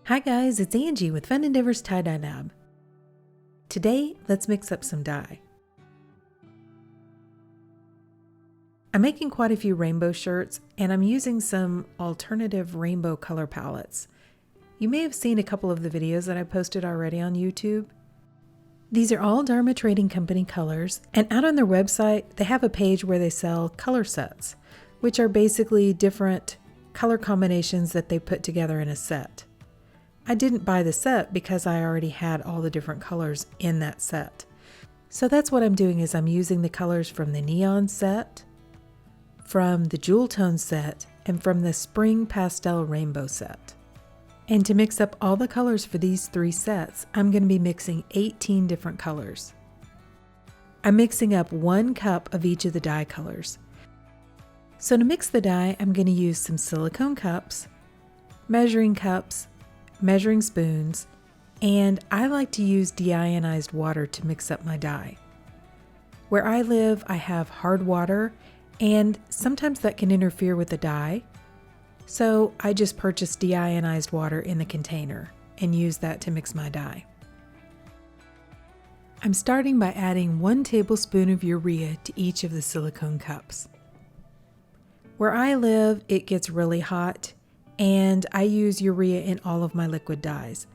Hi guys, it's Angie with Fun Endeavors Tie-Dye Lab. Today, let's mix up some dye. I'm making quite a few rainbow shirts and I'm using some alternative rainbow color palettes. You may have seen a couple of the videos that I posted already on YouTube. These are all Dharma Trading Company colors, and out on their website, they have a page where they sell color sets, which are basically different color combinations that they put together in a set. I didn't buy the set because I already had all the different colors in that set. So that's what I'm doing is I'm using the colors from the neon set, from the jewel tone set, and from the spring pastel rainbow set. And to mix up all the colors for these three sets, I'm going to be mixing 18 different colors. I'm mixing up 1 cup of each of the dye colors. So to mix the dye, I'm going to use some silicone cups, measuring spoons, and I like to use deionized water to mix up my dye. Where I live, I have hard water, and sometimes that can interfere with the dye, so I just purchase deionized water in the container and use that to mix my dye. I'm starting by adding 1 tablespoon of urea to each of the silicone cups. Where I live, it gets really hot, and I use urea in all of my liquid dyes.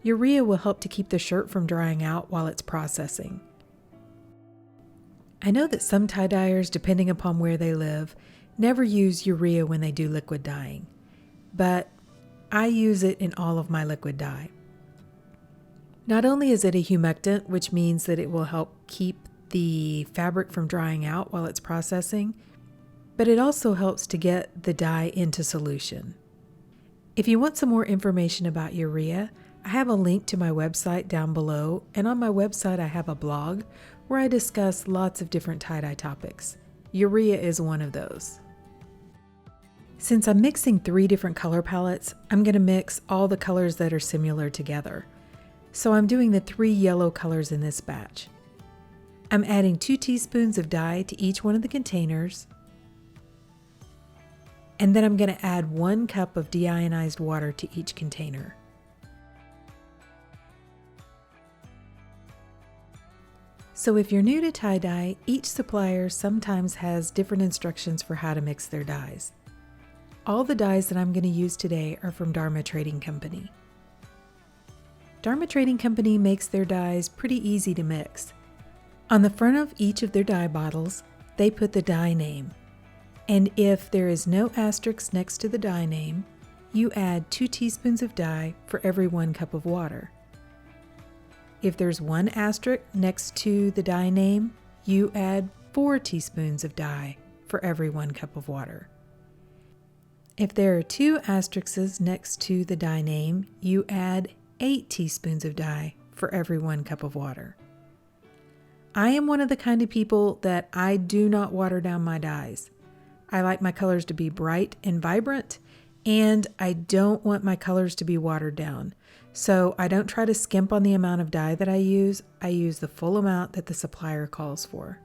Urea will help to keep the shirt from drying out while it's processing. I know that some tie-dyers, depending upon where they live, never use urea when they do liquid dyeing, but I use it in all of my liquid dye. Not only is it a humectant, which means that it will help keep the fabric from drying out while it's processing, but it also helps to get the dye into solution. If you want some more information about urea, I have a link to my website down below, and on my website I have a blog where I discuss lots of different tie-dye topics. Urea is one of those. Since I'm mixing 3 different color palettes, I'm going to mix all the colors that are similar together. So I'm doing the 3 yellow colors in this batch. I'm adding 2 teaspoons of dye to each one of the containers, and then I'm going to add 1 cup of deionized water to each container. So if you're new to tie-dye, each supplier sometimes has different instructions for how to mix their dyes. All the dyes that I'm going to use today are from Dharma Trading Company. Dharma Trading Company makes their dyes pretty easy to mix. On the front of each of their dye bottles, they put the dye name. And if there is no asterisk next to the dye name, you add 2 teaspoons of dye for every 1 cup of water. If there's 1 asterisk next to the dye name, you add 4 teaspoons of dye for every 1 cup of water. If there are 2 asterisks next to the dye name, you add 8 teaspoons of dye for every 1 cup of water. I am one of the kind of people that I do not water down my dyes. I like my colors to be bright and vibrant, and I don't want my colors to be watered down. So I don't try to skimp on the amount of dye that I use the full amount that the supplier calls for.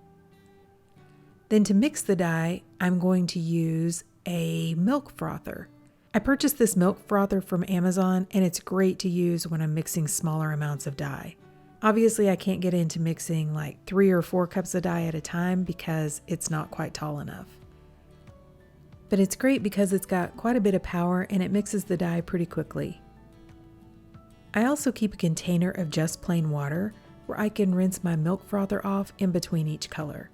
Then to mix the dye, I'm going to use a milk frother. I purchased this milk frother from Amazon, and it's great to use when I'm mixing smaller amounts of dye. Obviously, I can't get into mixing like 3 or 4 cups of dye at a time because it's not quite tall enough. But it's great because it's got quite a bit of power and it mixes the dye pretty quickly. I also keep a container of just plain water where I can rinse my milk frother off in between each color.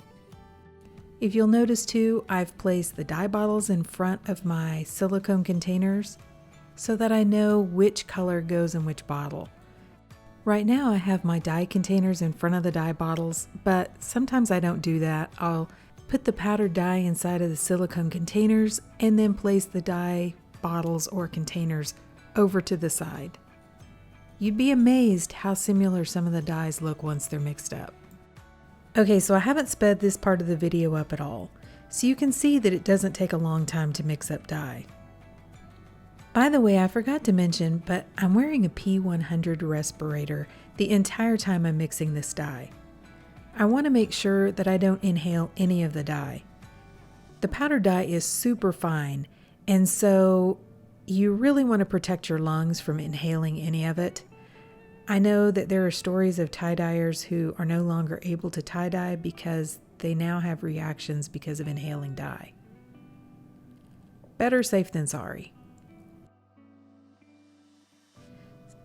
If you'll notice too, I've placed the dye bottles in front of my silicone containers so that I know which color goes in which bottle. Right now I have my dye containers in front of the dye bottles, but sometimes I don't do that. I'll put the powdered dye inside of the silicone containers and then place the dye bottles or containers over to the side. You'd be amazed how similar some of the dyes look once they're mixed up. Okay, so I haven't sped this part of the video up at all, so you can see that it doesn't take a long time to mix up dye. By the way, I forgot to mention, but I'm wearing a P100 respirator the entire time I'm mixing this dye. I want to make sure that I don't inhale any of the dye. The powdered dye is super fine, and so you really want to protect your lungs from inhaling any of it. I know that there are stories of tie-dyers who are no longer able to tie-dye because they now have reactions because of inhaling dye. Better safe than sorry.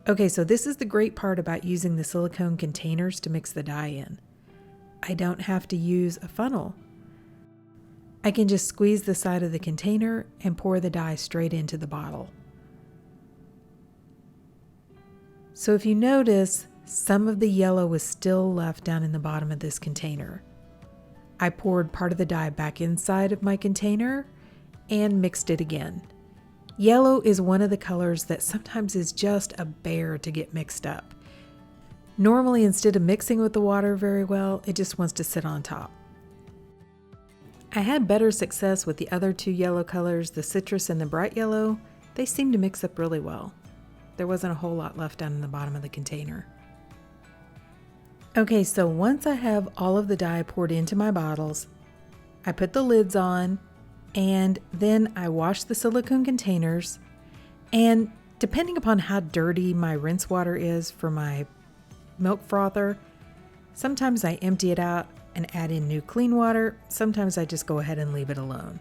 Okay, so this is the great part about using the silicone containers to mix the dye in. I don't have to use a funnel. I can just squeeze the side of the container and pour the dye straight into the bottle. So if you notice, some of the yellow was still left down in the bottom of this container. I poured part of the dye back inside of my container and mixed it again. Yellow is one of the colors that sometimes is just a bear to get mixed up. Normally, instead of mixing with the water very well, it just wants to sit on top. I had better success with the other two yellow colors, the citrus and the bright yellow. They seemed to mix up really well. There wasn't a whole lot left down in the bottom of the container. Okay, so once I have all of the dye poured into my bottles, I put the lids on, and then I wash the silicone containers, and depending upon how dirty my rinse water is for my milk frother, sometimes I empty it out and add in new clean water. Sometimes I just go ahead and leave it alone.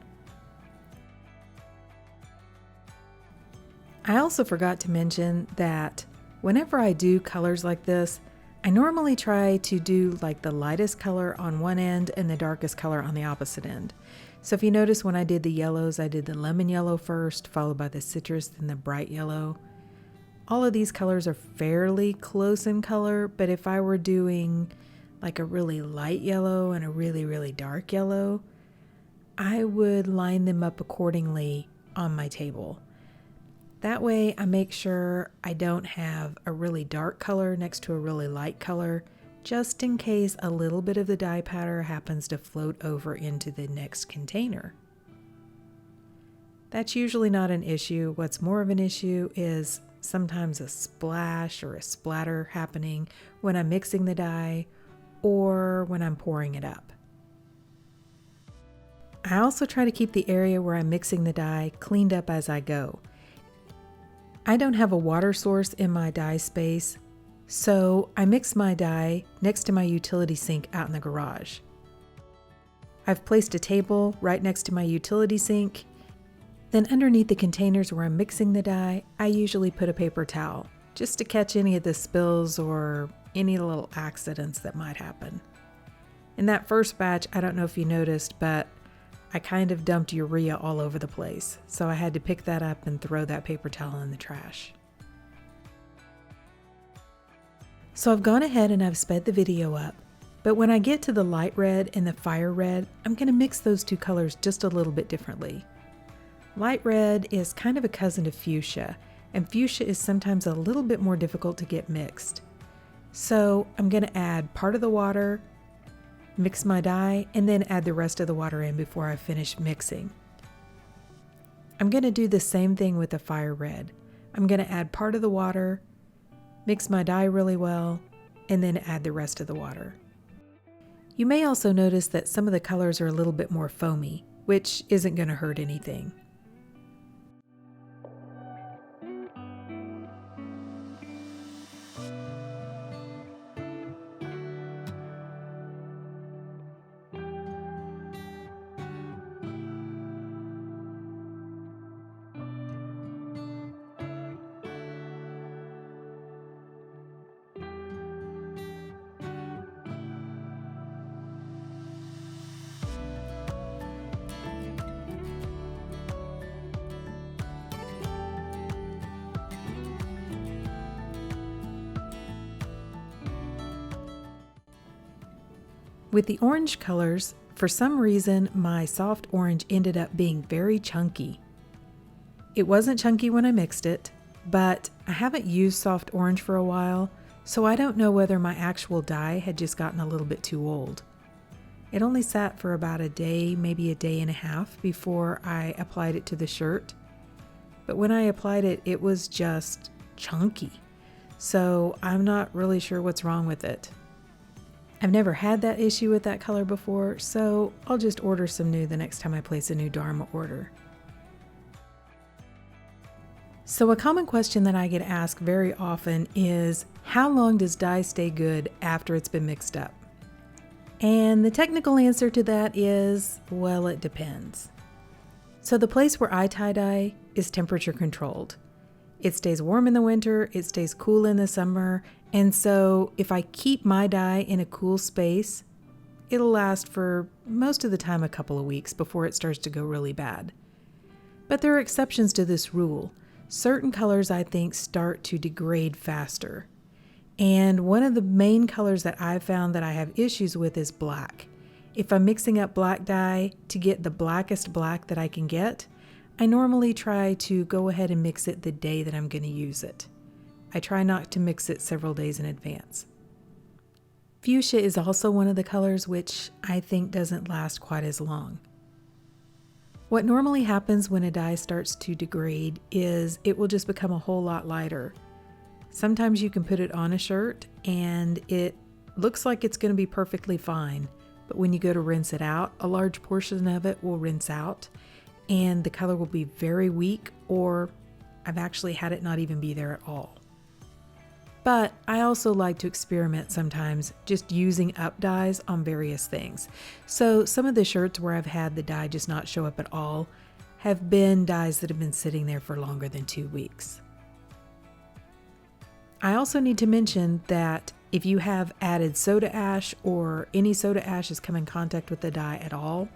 I also forgot to mention that whenever I do colors like this, I normally try to do like the lightest color on one end and the darkest color on the opposite end. So if you notice when I did the yellows, I did the lemon yellow first, followed by the citrus, then the bright yellow. All of these colors are fairly close in color, but if I were doing like a really light yellow and a really, really dark yellow, I would line them up accordingly on my table. That way I make sure I don't have a really dark color next to a really light color, just in case a little bit of the dye powder happens to float over into the next container. That's usually not an issue. What's more of an issue is sometimes a splash or a splatter happening when I'm mixing the dye or when I'm pouring it up. I also try to keep the area where I'm mixing the dye cleaned up as I go. I don't have a water source in my dye space, so I mix my dye next to my utility sink out in the garage. I've placed a table right next to my utility sink. Then underneath the containers where I'm mixing the dye, I usually put a paper towel just to catch any of the spills or any little accidents that might happen. In that first batch, I don't know if you noticed, but I kind of dumped urea all over the place, so I had to pick that up and throw that paper towel in the trash. So I've gone ahead and I've sped the video up, but when I get to the light red and the fire red, I'm going to mix those two colors just a little bit differently. Light red is kind of a cousin to fuchsia, and fuchsia is sometimes a little bit more difficult to get mixed. So I'm going to add part of the water, mix my dye, and then add the rest of the water in before I finish mixing. I'm going to do the same thing with the fire red. I'm going to add part of the water, mix my dye really well, and then add the rest of the water. You may also notice that some of the colors are a little bit more foamy, which isn't going to hurt anything. With the orange colors, for some reason, my soft orange ended up being very chunky. It wasn't chunky when I mixed it, but I haven't used soft orange for a while, so I don't know whether my actual dye had just gotten a little bit too old. It only sat for about a day, maybe a day and a half before I applied it to the shirt. But when I applied it, it was just chunky. So I'm not really sure what's wrong with it. I've never had that issue with that color before, so I'll just order some new the next time I place a new Dharma order. So a common question that I get asked very often is, how long does dye stay good after it's been mixed up? And the technical answer to that is, well, it depends. So the place where I tie-dye is temperature controlled. It stays warm in the winter, it stays cool in the summer, and so if I keep my dye in a cool space, it'll last for most of the time a couple of weeks before it starts to go really bad. But there are exceptions to this rule. Certain colors, I think, start to degrade faster. And one of the main colors that I've found that I have issues with is black. If I'm mixing up black dye to get the blackest black that I can get, I normally try to go ahead and mix it the day that I'm going to use it. I try not to mix it several days in advance. Fuchsia is also one of the colors which I think doesn't last quite as long. What normally happens when a dye starts to degrade is it will just become a whole lot lighter. Sometimes you can put it on a shirt and it looks like it's going to be perfectly fine, but when you go to rinse it out, a large portion of it will rinse out and the color will be very weak, or I've actually had it not even be there at all. But I also like to experiment sometimes just using up dyes on various things. So some of the shirts where I've had the dye just not show up at all have been dyes that have been sitting there for longer than 2 weeks. I also need to mention that if you have added soda ash or any soda ash has come in contact with the dye at all,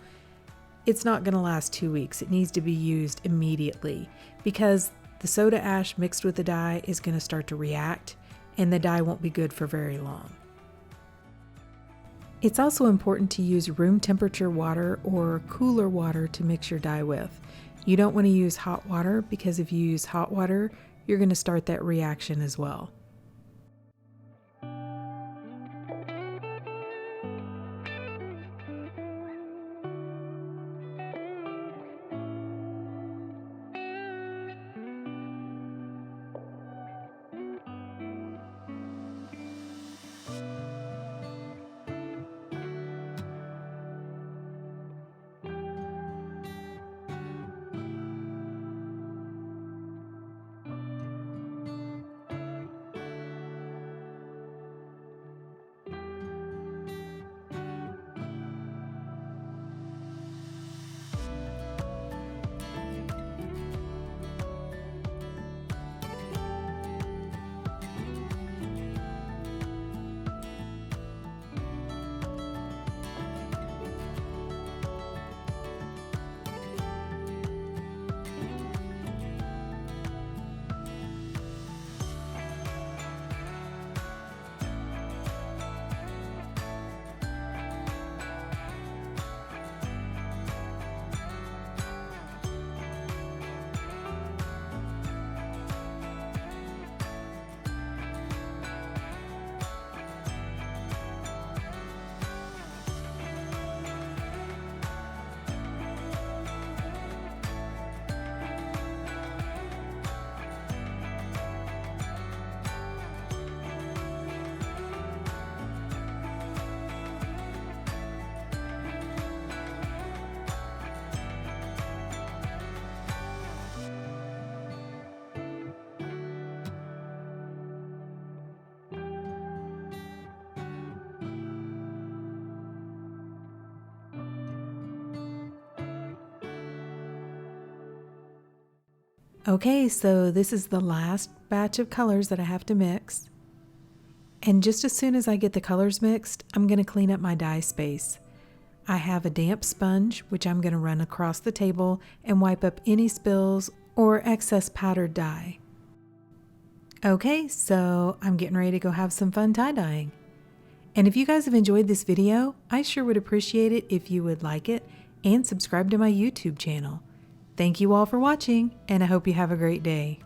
it's not going to last 2 weeks. It needs to be used immediately because the soda ash mixed with the dye is going to start to react and the dye won't be good for very long. It's also important to use room temperature water or cooler water to mix your dye with. You don't want to use hot water because if you use hot water, you're going to start that reaction as well. Okay, so this is the last batch of colors that I have to mix. And just as soon as I get the colors mixed, I'm going to clean up my dye space. I have a damp sponge, which I'm going to run across the table and wipe up any spills or excess powdered dye. Okay, so I'm getting ready to go have some fun tie-dyeing. And if you guys have enjoyed this video, I sure would appreciate it if you would like it and subscribe to my YouTube channel. Thank you all for watching, and I hope you have a great day.